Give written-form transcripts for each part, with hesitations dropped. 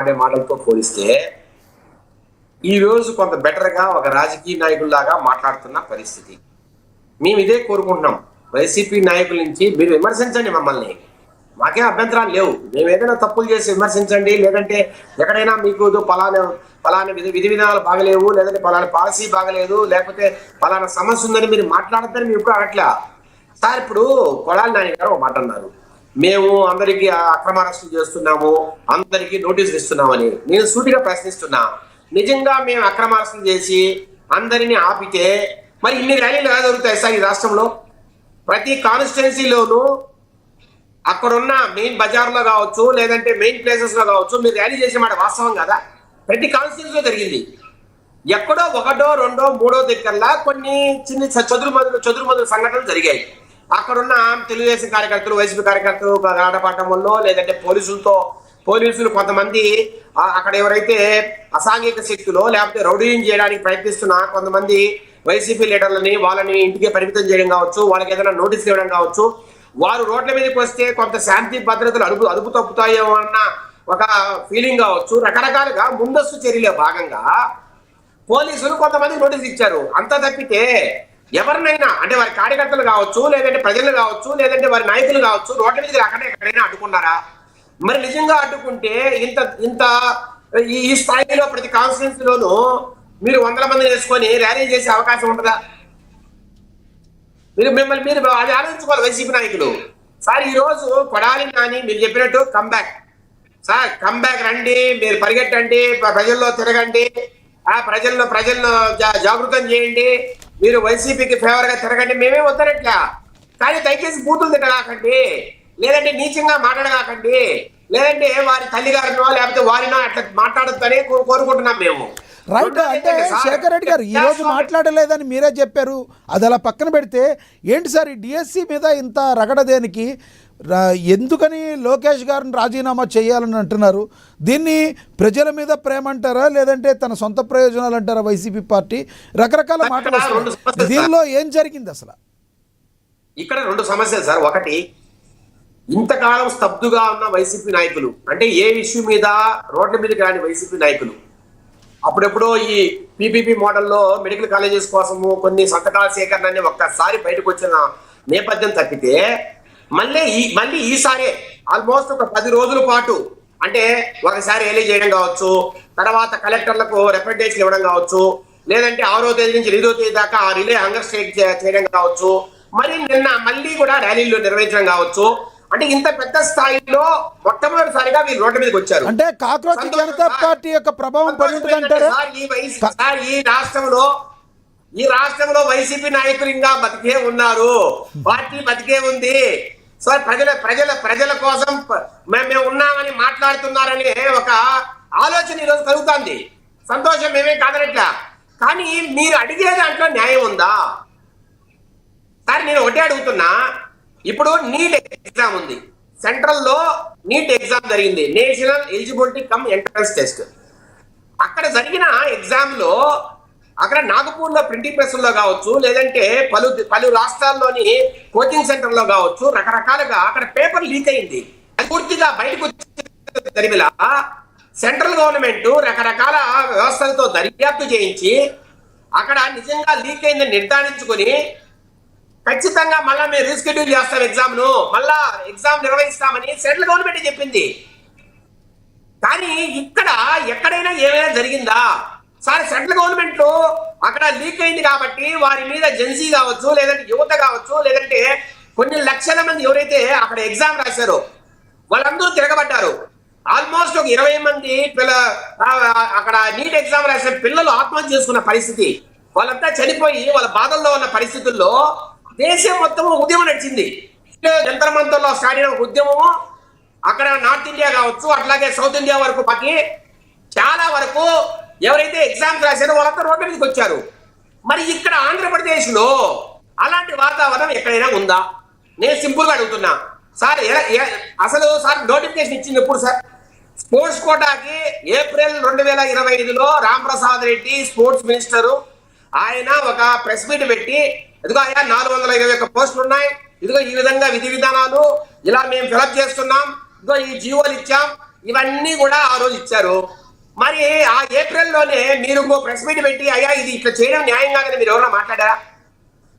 మాట్లాడే మాటలతో పోలిస్తే ఈ రోజు కొంత బెటర్గా ఒక రాజకీయ నాయకుల్లాగా మాట్లాడుతున్న పరిస్థితి. మేము ఇదే కోరుకుంటున్నాం. వైసీపీ నాయకుల నుంచి మీరు విమర్శించండి, మమ్మల్ని మాకేం అభ్యంతరాలు లేవు. మేము ఏదైనా తప్పులు చేసి విమర్శించండి, లేదంటే ఎక్కడైనా మీకు పలానా విధి విధానాలు బాగలేవు, లేదంటే పలానా పాలసీ బాగలేదు, లేకపోతే పలానా సమస్య ఉందని మీరు మాట్లాడద్దని మేము ఇప్పుడు అట్లా. సార్, ఇప్పుడు కొడాలి నాని గారు ఒక మాట అన్నారు, మేము అందరికీ అక్రమ అరెస్టులు చేస్తున్నాము, అందరికీ నోటీసులు ఇస్తున్నామని. నేను సూటిగా ప్రశ్నిస్తున్నా, నిజంగా మేము అక్రమ అరెస్టులు చేసి అందరినీ ఆపితే మరి ఇన్ని ర్యాలీలు ఎలా జరుగుతాయి సార్ ఈ రాష్ట్రంలో? ప్రతి కాన్స్టిట్యున్సీలోనూ అక్కడున్న మెయిన్ బజార్లో కావచ్చు, లేదంటే మెయిన్ ప్లేసెస్ లో కావచ్చు, మీరు ర్యాలీ చేసే మాట వాస్తవం కదా. ప్రతి కాన్స్టిట్యున్సీలో జరిగింది. ఎక్కడో ఒకటో రెండో మూడో దగ్గరలా కొన్ని చిన్న చదురు సంఘటనలు జరిగాయి. అక్కడున్న తెలుగుదేశం కార్యకర్తలు, వైసీపీ కార్యకర్తలు ఆటపాటం వల్ల, లేదంటే పోలీసులు కొంతమంది అక్కడ ఎవరైతే అసాంఘిక శక్తులు లేకపోతే రౌడీని చేయడానికి ప్రయత్నిస్తున్న కొంతమంది వైసీపీ లీడర్లని వాళ్ళని ఇంటికి పరిమితం చేయడం కావచ్చు, వాళ్ళకి ఏదైనా నోటీస్ ఇవ్వడం కావచ్చు, వారు రోడ్ల మీదకి వస్తే కొంత శాంతి భద్రతలు అదుపు తప్పుతాయేమో అన్న ఒక ఫీలింగ్ కావచ్చు. రకరకాలుగా ముందస్తు చర్యలో భాగంగా పోలీసులు కొంతమంది నోటీస్ ఇచ్చారు. అంతా తప్పితే ఎవరినైనా అంటే వారి కార్యకర్తలు కావచ్చు, లేదంటే ప్రజలు కావచ్చు, లేదంటే వారి నాయకులు కావచ్చు, రోడ్ల మీదకి రాకుండా ఎక్కడైనా అడ్డుకున్నారా? మరి నిజంగా అడ్డుకుంటే ఇంత ఈ స్థాయిలో ప్రతి కాన్స్టిట్యున్సీలోనూ మీరు 100 మందిని వేసుకొని ర్యాలీ చేసే అవకాశం ఉంటుందా? మీరు అది ఆలోచించుకోవాలి వైసీపీ నాయకులు. సార్, ఈ రోజు కొడాలి నాని మీరు చెప్పినట్టు కంబ్యాక్ సార్, కంబ్యాక్ రండి, మీరు పరిగెట్టండి, ప్రజల్లో తిరగండి, ప్రజలను జాగృతం చేయండి, మీరు వైసీపీకి ఫేవర్ గా తిరగండి, మేమే వద్దనట్లా. కానీ దయచేసి బూతులు తిట్టగాకండి, లేదంటే నీచంగా మాట్లాడగాకండి, లేదంటే వారి తల్లిగారినో లేకపోతే వారినో అట్లా మాట్లాడొద్దని కోరుకుంటున్నాం మేము. రైట్. అంటే శేఖర్ రెడ్డి గారు ఈరోజు మాట్లాడలేదని మీరే చెప్పారు. అది అలా పక్కన పెడితే ఏంటి సార్ ఈ డిఎస్సి మీద ఇంత రగడ దేనికి? ఎందుకని లోకేష్ గారిని రాజీనామా చేయాలని అంటున్నారు? దీన్ని ప్రజల మీద ప్రేమ అంటారా, లేదంటే తన సొంత ప్రయోజనాలు అంటారా? వైసీపీ పార్టీ రకరకాల మాటలు వస్తున్నాయి. దీనిలో ఏం జరిగింది అసలు? ఇక్కడ 2 సమస్యలు సార్. ఒకటి, ఇంతకాలం స్తబ్దుగా ఉన్న వైసీపీ నాయకులు, అంటే ఏ ఇష్యూ మీద రోడ్ల మీదకి రాని వైసీపీ నాయకులు అప్పుడెప్పుడో ఈ పీపీపీ మోడల్లో మెడికల్ కాలేజెస్ కోసము కొన్ని సంతకాల సేకరణ ఒక్కసారి బయటకు వచ్చిన నేపథ్యం తప్పితే మళ్ళీ ఈసారి ఆల్మోస్ట్ ఒక 10 రోజుల పాటు, అంటే ఒకసారి రిలీజ్ చేయడం కావచ్చు, తర్వాత కలెక్టర్లకు రిప్రజెంటేషన్ ఇవ్వడం కావచ్చు, లేదంటే 6వ తేదీ నుంచి 2వ తేదీ దాకా ఆ రిలే హంగర్ స్ట్రైక్ చేయడం కావచ్చు, మరి నిన్న మళ్ళీ కూడా ర్యాలీలు నిర్వహించడం కావచ్చు. అంటే ఇంత పెద్ద స్థాయిలో మొట్టమొదటిసారిగా వీళ్ళు రోడ్ల మీదకి వచ్చారు. అంటే కాక్రోచ్ జనతా పార్టీ యొక్క ప్రభావం పడి ఉంటుందంటారా? ఈ రాష్ట్రంలో వైసీపీ నాయకులు ఇంకా బతికే ఉన్నారు, పార్టీ బతికే ఉంది. సో ప్రజల కోసం మేము ఉన్నామని మాట్లాడుతున్నారని ఒక ఆలోచన ఈరోజు కలుగుతుంది. సంతోషం, మేమే కాదనట్లా. కానీ మీరు అడిగే దాంట్లో న్యాయం ఉందా సార్? నేను ఒకటే అడుగుతున్నా. ఇప్పుడు నీట్ ఎగ్జామ్ ఉంది, సెంట్రల్ లో నీట్ ఎగ్జామ్ జరిగింది, national eligibility cum entrance test. అక్కడ జరిగిన ఎగ్జామ్ లో అక్కడ నాగపూర్ లో ప్రింటింగ్ ప్రెస్ లో కావచ్చు, లేదంటే పలు రాష్ట్రాల్లోని కోచింగ్ సెంటర్ లో కావచ్చు, రకరకాలుగా అక్కడ పేపర్ లీక్ అయింది. అది పూర్తిగా బయటకు జరిగిలా సెంట్రల్ గవర్నమెంట్ రకరకాల వ్యవస్థలతో దర్యాప్తు చేయించి అక్కడ నిజంగా లీక్ అయిందని నిర్ధారించుకొని ఖచ్చితంగా మళ్ళా మేము రీస్కెడ్యూల్ చేస్తాం ఎగ్జామ్ ను, మళ్ళా ఎగ్జామ్ నిర్వహిస్తామని సెంట్రల్ గవర్నమెంట్ చెప్పింది. కానీ ఇక్కడ ఎక్కడైనా ఏమైనా జరిగిందా సార్? సెంట్రల్ గవర్నమెంట్ లో అక్కడ లీక్ అయింది కాబట్టి వారి మీద జెన్సీ కావచ్చు, లేదంటే యువత కావచ్చు, లేదంటే కొన్ని లక్షల మంది ఎవరైతే అక్కడ ఎగ్జామ్ రాశారో వాళ్ళందరూ తిరగబడ్డారు. ఆల్మోస్ట్ ఒక 20 మంది అక్కడ నీట్ ఎగ్జామ్ రాసిన పిల్లలు ఆత్మహత్య చేసుకున్న పరిస్థితి, వాళ్ళంతా చనిపోయి వాళ్ళ బాధల్లో ఉన్న పరిస్థితుల్లో దేశం మొత్తం ఉద్యమం నడిచింది. జంతర్ మంతర్లో స్టార్ట్ అయిన ఉద్యమము అక్కడ నార్త్ ఇండియా కావచ్చు, అట్లాగే సౌత్ ఇండియా వరకు పాకి చాలా వరకు ఎవరైతే ఎగ్జామ్స్ రాశారో వాళ్ళంతా రోడ్ల మీదకి వచ్చారు. మరి ఇక్కడ ఆంధ్రప్రదేశ్ లో అలాంటి వాతావరణం ఎక్కడైనా ఉందా? నేను సింపుల్ గా అడుగుతున్నా సార్. అసలు సార్ నోటిఫికేషన్ ఇచ్చింది ఎప్పుడు సార్? స్పోర్ట్స్ కోటాకి ఏప్రిల్ 2025లో రాంప్రసాద్ రెడ్డి స్పోర్ట్స్ మినిస్టర్ ఆయన ఒక ప్రెస్ మీట్ పెట్టి, ఇదిగో అయ్యా 421 పోస్టులు ఉన్నాయి, ఇదిగో ఈ విధంగా విధి విధానాలు ఇలా మేము ఫిలప్ చేస్తున్నాం, ఇదిగో ఈ జీవోలు ఇచ్చాం, ఇవన్నీ కూడా ఆ రోజు ఇచ్చారు. మరి ఆ ఏప్రిల్లోనే మీరు ఇంకో ప్రెస్ మీట్ పెట్టి అయ్యా ఇది ఇట్లా చేయడం న్యాయం కాదని మీరు ఎవరైనా మాట్లాడారా?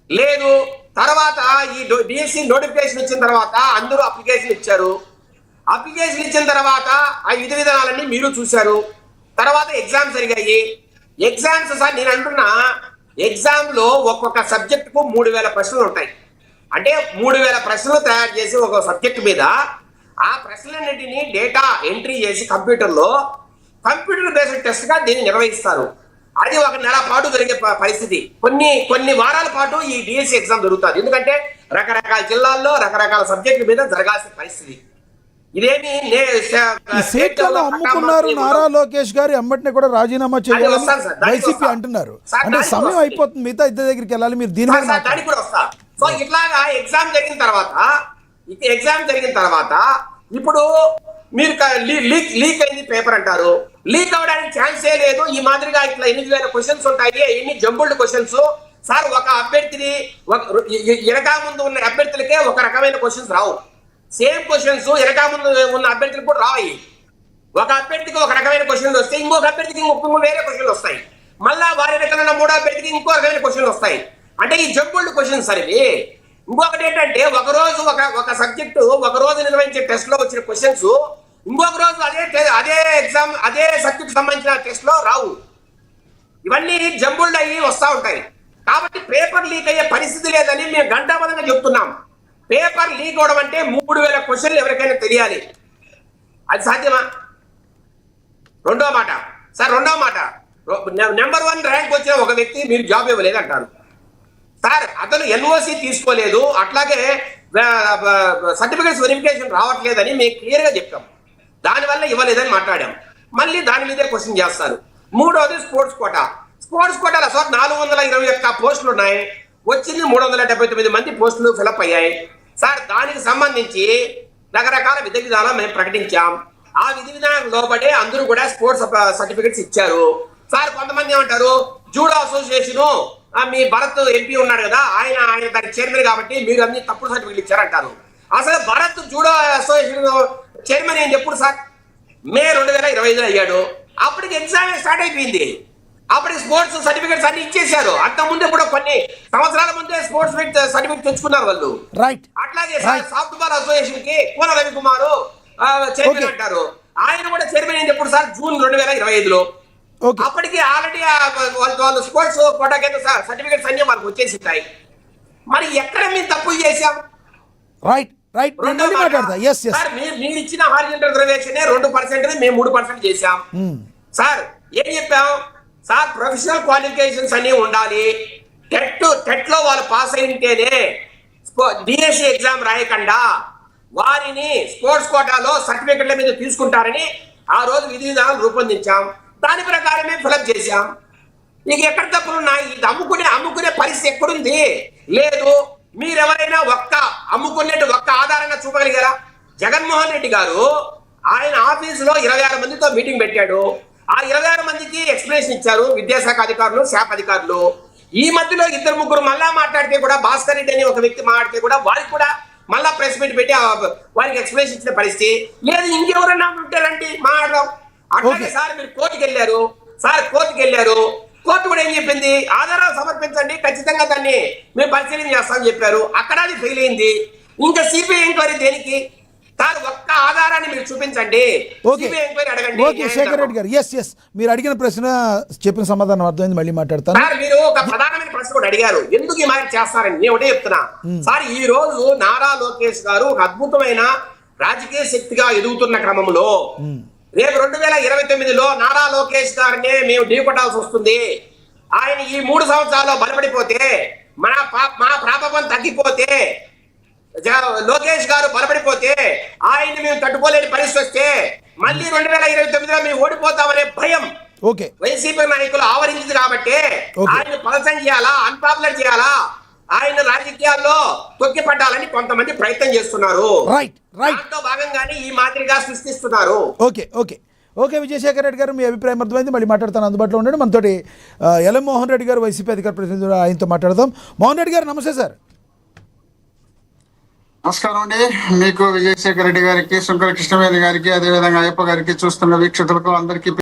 లేదు. తర్వాత ఈ డిఎస్సి నోటిఫికేషన్ ఇచ్చిన తర్వాత అందరూ అప్లికేషన్ ఇచ్చారు. అప్లికేషన్ ఇచ్చిన తర్వాత ఆ విధి విధానాలన్నీ మీరు చూశారు. తర్వాత ఎగ్జామ్స్ జరిగాయి. ఎగ్జామ్స్ సార్ నేను అంటున్నా, ఎగ్జామ్ లో ఒక్కొక్క సబ్జెక్ట్ కు 3000 ప్రశ్నలు ఉంటాయి. అంటే 3000 ప్రశ్నలు తయారు చేసి ఒక సబ్జెక్ట్ మీద ఆ ప్రశ్నలన్నింటినీ డేటా ఎంట్రీ చేసి కంప్యూటర్ బేస్డ్ టెస్ట్ గా దీన్ని నిర్వహిస్తారు. అది ఒక నెల పాటు జరిగే పరిస్థితి. కొన్ని వారాల పాటు ఈ డిఎస్సి ఎగ్జామ్ జరుగుతుంది. ఎందుకంటే రకరకాల జిల్లాల్లో రకరకాల సబ్జెక్టుల మీద జరగాల్సిన పరిస్థితి. ఇదేమి సీట్లను అమ్ముకున్నారు నారా లోకేష్ గారు, ఎమ్మటిని కూడా రాజీనామా చేయాలని వైసీపీ అంటున్నారు. అంటే సమయం అయిపోతుంది, మిగతా ఇద్దరి దగ్గరికి వెళ్ళాలి. మీరు దీని మీద దానికి కూడా వస్తా. సో ఇట్లాగా ఎగ్జామ్ జరిగిన తర్వాత ఇప్పుడు మీరు లీక్ అయింది పేపర్ అంటారు. లీక్ అవడానికి ఛాన్సే లేదు. ఈ మాదిరిగా ఇట్లా 8,000 క్వశ్చన్స్ ఉంటాయి, ఎన్ని జంబుల్డ్ క్వశ్చన్స్ సార్. ఒక అభ్యర్థిని ఎనకా ముందు ఉన్న అభ్యర్థులకే ఒక రకమైన క్వశ్చన్స్ రావు. సేమ్ క్వశ్చన్స్ ఎనకా ముందు ఉన్న అభ్యర్థులకు కూడా రావు. ఒక అభ్యర్థికి ఒక రకమైన క్వశ్చన్లు వస్తాయి, ఇంకొక అభ్యర్థికి ఇంకొక వేరే క్వశ్చన్లు వస్తాయి. మళ్ళా వారి రకమైన మూడో అభ్యర్థికి ఇంకో రకమైన క్వశ్చన్లు వస్తాయి. అంటే ఈ జంబుల్డ్ క్వశ్చన్స్ సార్ ఇవి. ఇంకొకటి ఏంటంటే ఒక రోజు ఒక సబ్జెక్టు ఒక రోజు నిర్వహించే టెస్ట్ లో వచ్చిన క్వశ్చన్స్ ఇంకొక రోజు అదే ఎగ్జామ్ అదే సబ్జెక్ట్ సంబంధించిన టెస్ట్ లో రావు. ఇవన్నీ జంబుల్డ్ అయ్యి వస్తూ ఉంటాయి. కాబట్టి పేపర్ లీక్ అయ్యే పరిస్థితి లేదని మేము గంటాబద్ధంగా చెప్తున్నాం. పేపర్ లీక్ అవడం అంటే 3000 క్వశ్చన్లు ఎవరికైనా తెలియాలి. అది సాధ్యమా? రెండో మాట నెంబర్ 1 ర్యాంక్ వచ్చిన ఒక వ్యక్తి మీరు జాబ్ ఇవ్వలేదు అంటారు సార్. అతను ఎన్ఓసి తీసుకోలేదు, అట్లాగే సర్టిఫికేట్స్ వెరిఫికేషన్ రావట్లేదని మేము క్లియర్ గా చెప్పాం. దానివల్ల ఇవ్వలేదని మాట్లాడాం. మళ్ళీ దాని మీదే క్వశ్చన్ చేస్తారు. మూడోది స్పోర్ట్స్ కోటాలో సార్ 421 పోస్టులు ఉన్నాయి. వచ్చింది 379 మంది పోస్టులు ఫిలప్ అయ్యాయి సార్. దానికి సంబంధించి రకరకాల విధి విధానాలు మేము ప్రకటించాం. ఆ విధి విధానం లోబడే అందరూ కూడా స్పోర్ట్స్ సర్టిఫికెట్స్ ఇచ్చారు సార్. కొంతమంది ఏమంటారు, జూడో అసోసియేషన్ మీ భరత్ ఎంపీ ఉన్నాడు కదా, ఆయన దానికి చైర్మన్ కాబట్టి మీరు అన్ని తప్పుడు సర్టిఫికెట్లు ఇచ్చారంటారు. అసలు భరత్ జూడో అసోసియేషన్ చైర్మన్ ఏంటి ఎప్పుడు సార్? మే 2025 అయ్యాడు. అప్పటికి ఎగ్జామ్ స్టార్ట్ అయిపోయింది. అప్పటికి స్పోర్ట్స్ సర్టిఫికేట్స్ అన్ని ఇచ్చేసారు. అంత ముందు కూడా కొన్ని సంవత్సరాల ముందే స్పోర్ట్స్ సర్టిఫికేట్ తెచ్చుకున్నారు వాళ్ళు. రైట్. అట్లాగే సాఫ్ట్ బాల్ అసోసియేషన్ కి కోన రవికుమార్ చైర్మన్ అంటారు. ఆయన కూడా చైర్మన్ ఏంటి ఎప్పుడు సార్? జూన్ 2025లో. అప్పటికి ఆల్రెడీ వాళ్ళు స్పోర్ట్స్ కోటా కింద సర్టిఫికేట్స్ అన్ని వాళ్ళకి వచ్చేసిస్తాయి. మరి ఎక్కడ మేము తప్పులు చేశాం? రైట్. మీరు ఇచ్చిన హారిజంటల్ రిజర్వేషన్ 2%, మేము 3% చేశాం సార్. ఏం చెప్పాం సార్? ప్రొఫెషనల్ క్వాలిఫికేషన్స్ అన్ని ఉండాలి. టెట్ లో వాళ్ళు పాస్ అయితేనే డిఎస్సి ఎగ్జామ్ రాయకుండా వారిని స్పోర్ట్స్ కోటాలో సర్టిఫికెట్ల మీద తీసుకుంటారని ఆ రోజు విధి విధానాలు రూపొందించాం. దాని ప్రకారమే ఫిలప్ చేశాం. ఇక ఎక్కడ తప్పులున్నాయి? ఇది అమ్ముకునే పరిస్థితి ఎక్కడుంది? లేదు. మీరెవరైనా ఒక్క ఆధారంగా చూపగలిగారా? జగన్మోహన్ రెడ్డి గారు ఆయన ఆఫీసులో 26 మందితో మీటింగ్ పెట్టాడు. ఆ 26 మందికి ఎక్స్ప్లెనేషన్ ఇచ్చారు విద్యాశాఖ అధికారులు, శాఖ అధికారులు. ఈ మధ్యలో 2-3 మళ్ళా మాట్లాడితే కూడా, భాస్కర్ రెడ్డి అని ఒక వ్యక్తి మాట్లాడితే కూడా వారికి కూడా మళ్ళా ప్రెస్ మీట్ పెట్టి వారికి ఎక్స్ప్లెనేషన్ ఇచ్చిన పరిస్థితి లేదు. ఇంకెవరన్నా ఉంటారంటే మాట్లాడదాం. అట్లాగే సార్ మీరు కోర్టుకు వెళ్ళారు. కోర్టు కూడా ఏం చెప్పింది? ఆధారాలు సమర్పించండి, ఖచ్చితంగా దాన్ని మేము పరిశీలన చేస్తామని చెప్పారు. అక్కడ అది ఫెయిల్ అయింది. ఇంకా సిబిఐ ఎంక్వైరీ దేనికి సార్? ఒక్క ఆధారాన్ని మీరు చూపించండి, సిబిఐ ఎంక్వైరీ అడగండి. శేఖర్ రెడ్డి గారు, మీరు అడిగిన ప్రశ్న చెప్పిన సమాధానం అర్థమైంది, మళ్ళీ మాట్లాడతాను సార్. మీరు ఒక ప్రధానమైన ప్రశ్న కూడా అడిగారు, ఎందుకు ఈ మాదిరి చేస్తారని. నేను ఒకటే చెప్తున్నా సార్, ఈ రోజు నారా లోకేష్ గారు ఒక అద్భుతమైన రాజకీయ శక్తిగా ఎదుగుతున్న క్రమంలో రేపు 2029లో నారా లోకేష్ గారినే మేము ఢీకొట్టాల్సి వస్తుంది. ఆయన ఈ 3 సంవత్సరాల్లో బలపడిపోతే, మా ప్రాబల్యం తగ్గిపోతే, లోకేష్ గారు బలపడిపోతే ఆయన్ని మేము తట్టుకోలేని పరిస్థితి వస్తే మళ్ళీ 2029లో మేము ఓడిపోతామనే భయం వైసీపీ నాయకులు ఆవరించింది. కాబట్టి ఆయన పలసం చేయాలా, అన్పాపులర్ చేయాలా, ఆయన రాజకీయాల్లో తొక్కి పట్టాలని కొంతమంది ప్రయత్నం చేస్తున్నారు. దాంతో భాగంగానే ఈ మాదిరిగా సృష్టిస్తున్నారు. ఓకే విజయశేఖర్ రెడ్డి గారు, మీ అభిప్రాయం అర్థమైంది, మళ్ళీ మాట్లాడతాను. అందుబాటులో ఉండండి. మనతోటి ఎల్ఎం మోహన్ రెడ్డి గారు, వైసీపీ అధికార ప్రతినిధి, ఆయనతో మాట్లాడదాం. మోహన్ రెడ్డి గారు నమస్తే సార్. నమస్కారం అండి. మీకు విజయశేఖర రెడ్డి గారికి, శంకర కృష్ణవేణి గారికి, అదేవిధంగా అయ్యప్ప గారికి, చూస్తున్న వీక్షకులకు అందరికీ